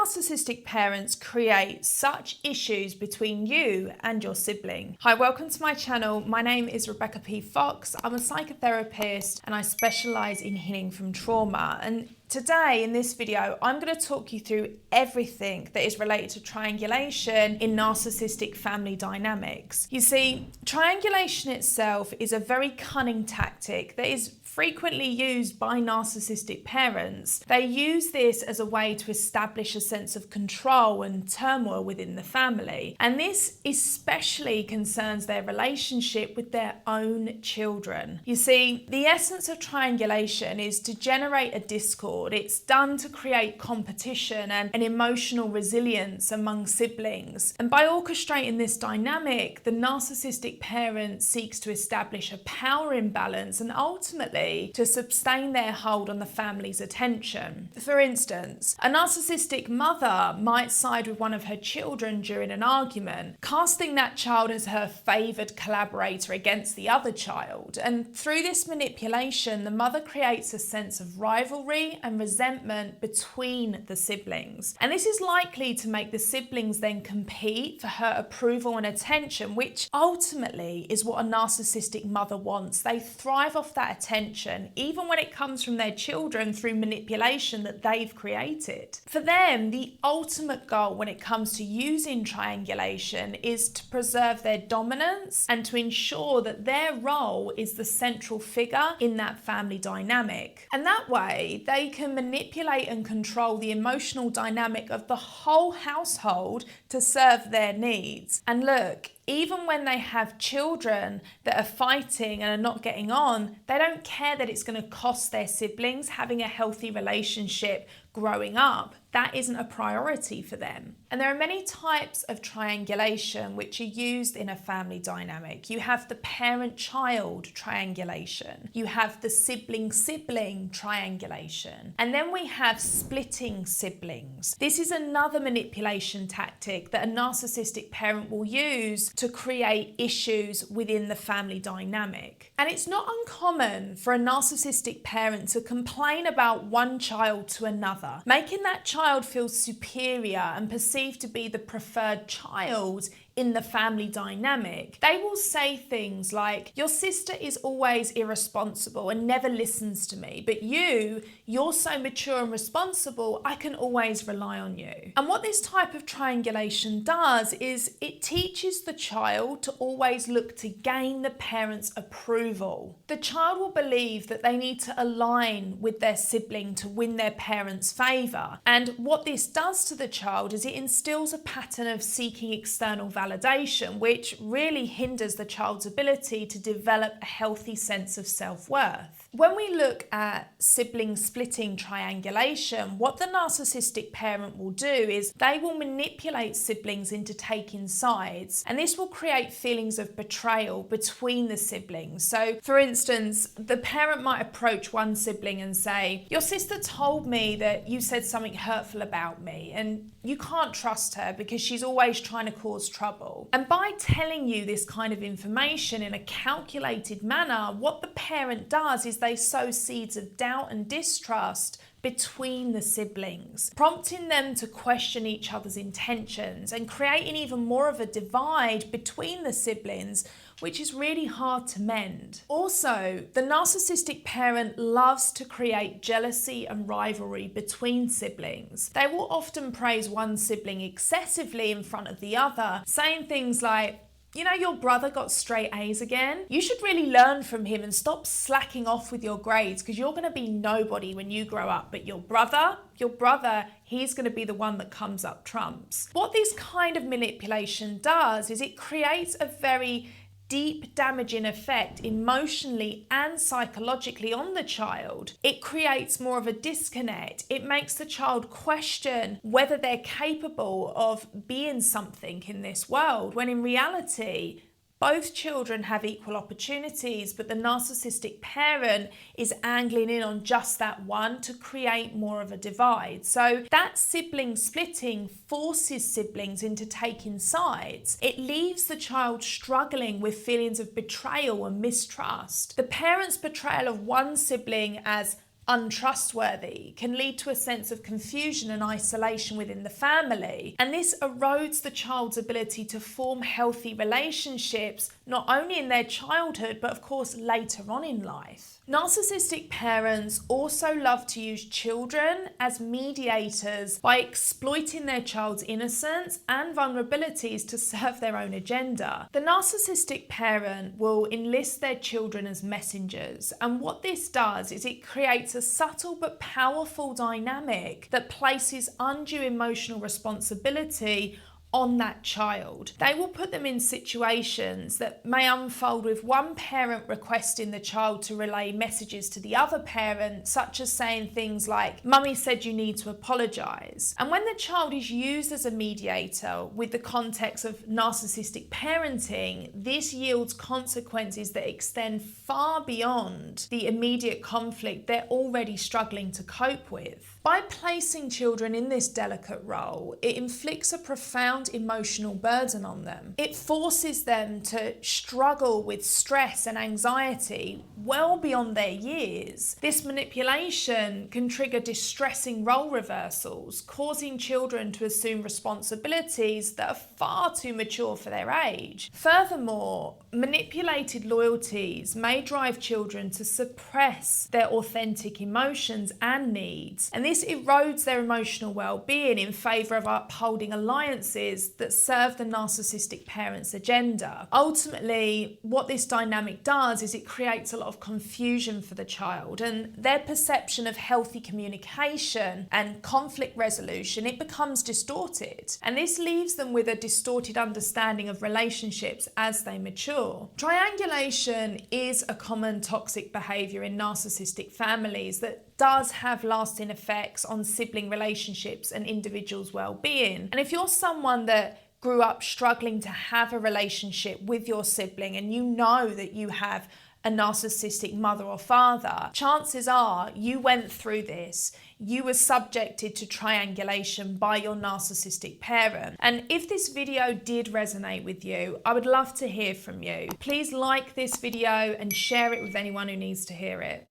narcissistic parents create such issues between you and your sibling? Hi, welcome to my channel. My name is Rebecca P. Fox. I'm a psychotherapist and I specialise in healing from trauma. And today in this video, I'm going to talk you through everything that is related to triangulation in narcissistic family dynamics. You see, triangulation itself is a very cunning tactic that is frequently used by narcissistic parents. They use this as a way to establish a sense of control and turmoil within the family. And this especially concerns their relationship with their own children. You see, the essence of triangulation is to generate a discord. It's done to create competition and an emotional resilience among siblings. And by orchestrating this dynamic, the narcissistic parent seeks to establish a power imbalance and ultimately to sustain their hold on the family's attention. For instance, a narcissistic mother might side with one of her children during an argument, casting that child as her favoured collaborator against the other child. And through this manipulation, the mother creates a sense of rivalry and resentment between the siblings. And this is likely to make the siblings then compete for her approval and attention, which ultimately is what a narcissistic mother wants. They thrive off that attention, even when it comes from their children through manipulation that they've created. For them, the ultimate goal when it comes to using triangulation is to preserve their dominance and to ensure that their role is the central figure in that family dynamic. And that way, they can manipulate and control the emotional dynamic of the whole household to serve their needs. And look, even when they have children that are fighting and are not getting on, they don't care that it's going to cost their siblings having a healthy relationship growing up. That isn't a priority for them. And there are many types of triangulation which are used in a family dynamic. You have the parent-child triangulation. You have the sibling-sibling triangulation. And then we have splitting siblings. This is another manipulation tactic that a narcissistic parent will use to create issues within the family dynamic. And it's not uncommon for a narcissistic parent to complain about one child to another, making that child feel superior and perceived to be the preferred child in the family dynamic. They will say things like, your sister is always irresponsible and never listens to me, but you're so mature and responsible, I can always rely on you. And what this type of triangulation does is it teaches the child to always look to gain the parent's approval. The child will believe that they need to align with their sibling to win their parent's favour. And what this does to the child is it instills a pattern of seeking external validation, which really hinders the child's ability to develop a healthy sense of self-worth. When we look at sibling splitting triangulation, what the narcissistic parent will do is they will manipulate siblings into taking sides, and this will create feelings of betrayal between the siblings. So, for instance, the parent might approach one sibling and say, your sister told me that you said something hurtful about me, and you can't trust her because she's always trying to cause trouble. And by telling you this kind of information in a calculated manner, what the parent does is they sow seeds of doubt and distrust between the siblings, prompting them to question each other's intentions and creating even more of a divide between the siblings, which is really hard to mend. Also, the narcissistic parent loves to create jealousy and rivalry between siblings. They will often praise one sibling excessively in front of the other, saying things like, you know, your brother got straight A's again. You should really learn from him and stop slacking off with your grades because you're going to be nobody when you grow up. But your brother, he's going to be the one that comes up trumps. What this kind of manipulation does is it creates a very deep damaging effect emotionally and psychologically on the child. It creates more of a disconnect. It makes the child question whether they're capable of being something in this world, when in reality, both children have equal opportunities, but the narcissistic parent is angling in on just that one to create more of a divide. So that sibling splitting forces siblings into taking sides. It leaves the child struggling with feelings of betrayal and mistrust. The parent's betrayal of one sibling as untrustworthy, can lead to a sense of confusion and isolation within the family. And this erodes the child's ability to form healthy relationships, not only in their childhood, but of course later on in life. Narcissistic parents also love to use children as mediators by exploiting their child's innocence and vulnerabilities to serve their own agenda. The narcissistic parent will enlist their children as messengers, and what this does is it creates a subtle but powerful dynamic that places undue emotional responsibility on that child. They will put them in situations that may unfold with one parent requesting the child to relay messages to the other parent, such as saying things like, "Mummy said you need to apologise." And when the child is used as a mediator with the context of narcissistic parenting, this yields consequences that extend far beyond the immediate conflict they're already struggling to cope with. By placing children in this delicate role, it inflicts a profound emotional burden on them. It forces them to struggle with stress and anxiety well beyond their years. This manipulation can trigger distressing role reversals, causing children to assume responsibilities that are far too mature for their age. Furthermore, manipulated loyalties may drive children to suppress their authentic emotions and needs, and this erodes their emotional well-being in favour of upholding alliances that serve the narcissistic parent's agenda. Ultimately, what this dynamic does is it creates a lot of confusion for the child, and their perception of healthy communication and conflict resolution, it becomes distorted. And this leaves them with a distorted understanding of relationships as they mature. Triangulation is a common toxic behaviour in narcissistic families that does have lasting effects on sibling relationships and individuals' well-being. And if you're someone that grew up struggling to have a relationship with your sibling, and you know that you have a narcissistic mother or father, chances are you went through this. You were subjected to triangulation by your narcissistic parent. And if this video did resonate with you, I would love to hear from you. Please like this video and share it with anyone who needs to hear it.